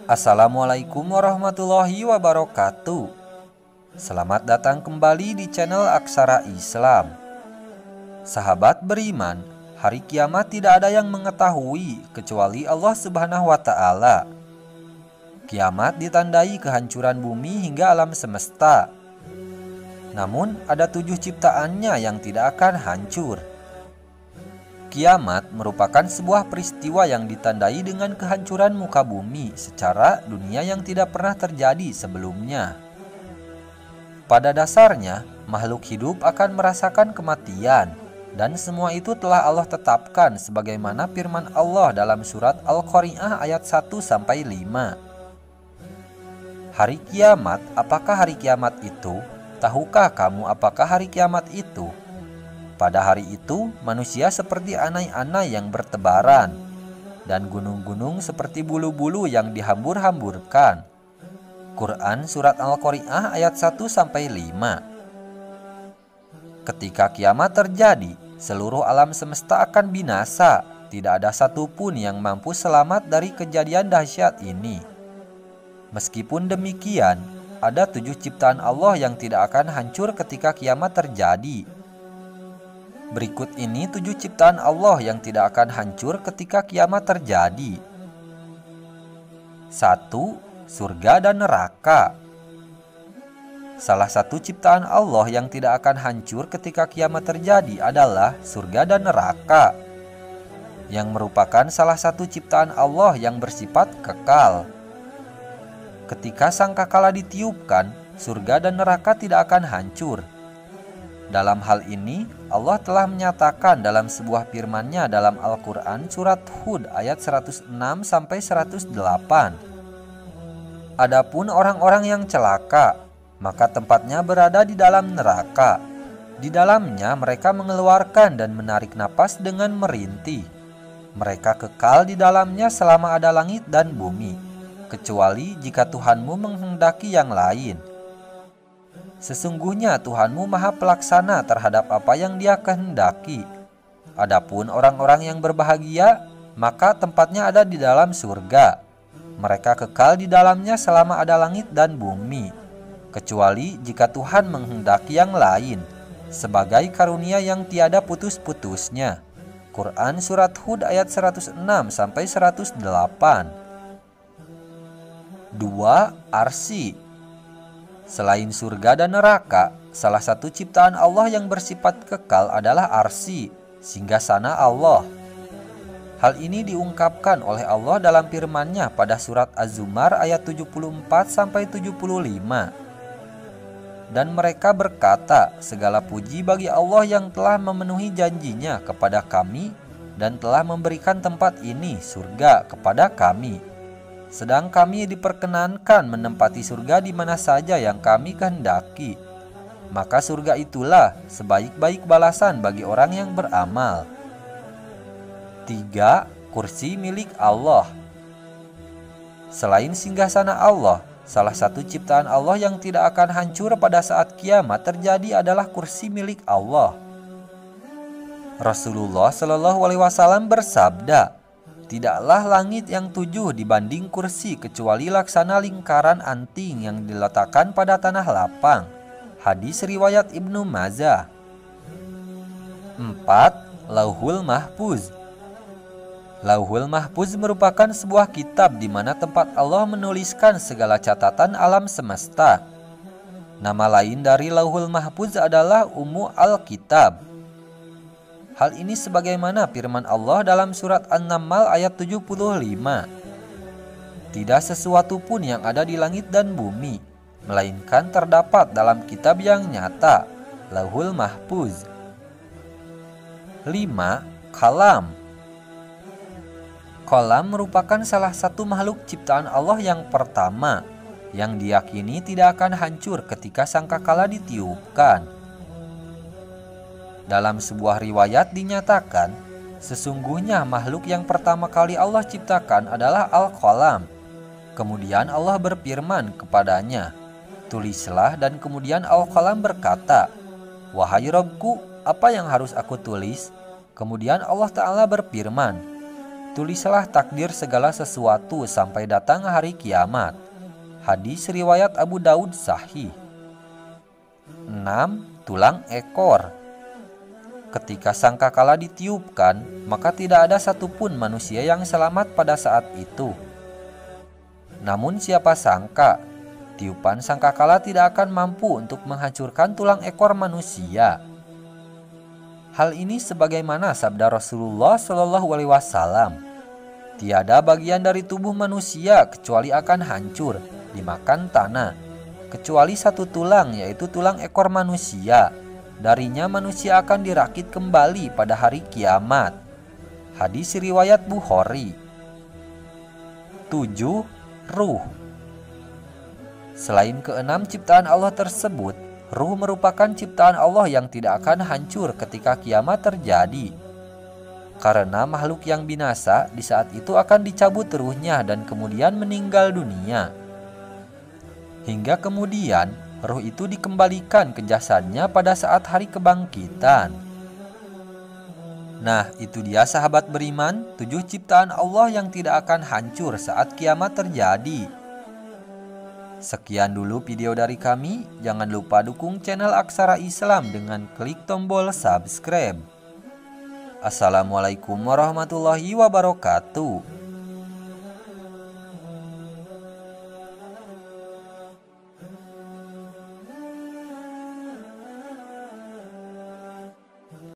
Assalamualaikum warahmatullahi wabarakatuh. Selamat datang kembali di channel Aksara Islam. Sahabat beriman, hari kiamat tidak ada yang mengetahui kecuali Allah Subhanahu wa Ta'ala. Kiamat ditandai kehancuran bumi hingga alam semesta. Namun ada 7 ciptaannya yang tidak akan hancur. Kiamat merupakan sebuah peristiwa yang ditandai dengan kehancuran muka bumi secara dunia yang tidak pernah terjadi sebelumnya. Pada dasarnya, makhluk hidup akan merasakan kematian, dan semua itu telah Allah tetapkan sebagaimana firman Allah dalam surat Al-Qari'ah ayat 1-5. Hari kiamat, apakah hari kiamat itu? Tahukah kamu apakah hari kiamat itu? Pada hari itu, manusia seperti anai-anai yang bertebaran, dan gunung-gunung seperti bulu-bulu yang dihambur-hamburkan. Quran Surat Al-Qari'ah ayat 1-5. Ketika kiamat terjadi, seluruh alam semesta akan binasa. Tidak ada satupun yang mampu selamat dari kejadian dahsyat ini. Meskipun demikian, ada 7 ciptaan Allah yang tidak akan hancur ketika kiamat terjadi. Berikut ini 7 ciptaan Allah yang tidak akan hancur ketika kiamat terjadi. 1. Surga dan neraka. Salah satu ciptaan Allah yang tidak akan hancur ketika kiamat terjadi adalah surga dan neraka, yang merupakan salah satu ciptaan Allah yang bersifat kekal. Ketika sangkakala ditiupkan, surga dan neraka tidak akan hancur. Dalam hal ini, Allah telah menyatakan dalam sebuah firman-Nya dalam Al-Quran surat Hud ayat 106-108. Adapun orang-orang yang celaka, maka tempatnya berada di dalam neraka. Di dalamnya mereka mengeluarkan dan menarik napas dengan merintih. Mereka kekal di dalamnya selama ada langit dan bumi, kecuali jika Tuhanmu menghendaki yang lain. Sesungguhnya Tuhanmu Maha Pelaksana terhadap apa yang Dia kehendaki. Adapun orang-orang yang berbahagia, maka tempatnya ada di dalam surga. Mereka kekal di dalamnya selama ada langit dan bumi, kecuali jika Tuhan menghendaki yang lain, sebagai karunia yang tiada putus-putusnya. Quran Surat Hud ayat 106-108. 2. Arsy. Selain surga dan neraka, salah satu ciptaan Allah yang bersifat kekal adalah arsy, singgasana Allah. Hal ini diungkapkan oleh Allah dalam firman-Nya pada surat Az-Zumar ayat 74-75. Dan mereka berkata, segala puji bagi Allah yang telah memenuhi janjinya kepada kami dan telah memberikan tempat ini, surga, kepada kami. Sedang kami diperkenankan menempati surga di mana saja yang kami kehendaki. Maka surga itulah sebaik-baik balasan bagi orang yang beramal. 3. Kursi milik Allah. Selain singgasana Allah, salah satu ciptaan Allah yang tidak akan hancur pada saat kiamat terjadi adalah kursi milik Allah. Rasulullah Shallallahu Alaihi Wasallam bersabda, tidaklah langit yang 7 dibanding kursi kecuali laksana lingkaran anting yang diletakkan pada tanah lapang. Hadis riwayat Ibnu Majah. 4. Lauhul Mahfuz. Lauhul Mahfuz merupakan sebuah kitab di mana tempat Allah menuliskan segala catatan alam semesta. Nama lain dari Lauhul Mahfuz adalah Ummu Al-Kitab. Hal ini sebagaimana firman Allah dalam surat An-Naml ayat 75. Tidak sesuatu pun yang ada di langit dan bumi, melainkan terdapat dalam kitab yang nyata, Lauhul Mahfuz. 5. Kalam. Kalam merupakan salah satu makhluk ciptaan Allah yang pertama, yang diyakini tidak akan hancur ketika sangkakala ditiupkan. Dalam sebuah riwayat dinyatakan, sesungguhnya makhluk yang pertama kali Allah ciptakan adalah Al-Qalam. Kemudian Allah berfirman kepadanya, tulislah, dan kemudian Al-Qalam berkata, wahai Rabbku, apa yang harus aku tulis? Kemudian Allah Ta'ala berfirman, Tulislah takdir segala sesuatu sampai datang hari kiamat. Hadis riwayat Abu Daud sahih. 6. Tulang ekor. Ketika sangkakala ditiupkan, maka tidak ada satupun manusia yang selamat pada saat itu. Namun siapa sangka, tiupan sangkakala tidak akan mampu untuk menghancurkan tulang ekor manusia. Hal ini sebagaimana sabda Rasulullah Shallallahu Alaihi Wasallam, tiada bagian dari tubuh manusia kecuali akan hancur dimakan tanah, kecuali satu tulang, yaitu tulang ekor manusia. Darinya manusia akan dirakit kembali pada hari kiamat. Hadis riwayat Bukhari. 7. Ruh. Selain keenam ciptaan Allah tersebut, ruh merupakan ciptaan Allah yang tidak akan hancur ketika kiamat terjadi. Karena makhluk yang binasa di saat itu akan dicabut ruhnya dan kemudian meninggal dunia. Hingga kemudian ruh itu dikembalikan ke jasadnya pada saat hari kebangkitan. Nah, itu dia sahabat beriman, 7 ciptaan Allah yang tidak akan hancur saat kiamat terjadi. Sekian dulu video dari kami. Jangan lupa dukung channel Aksara Islam dengan klik tombol subscribe. Assalamualaikum warahmatullahi wabarakatuh.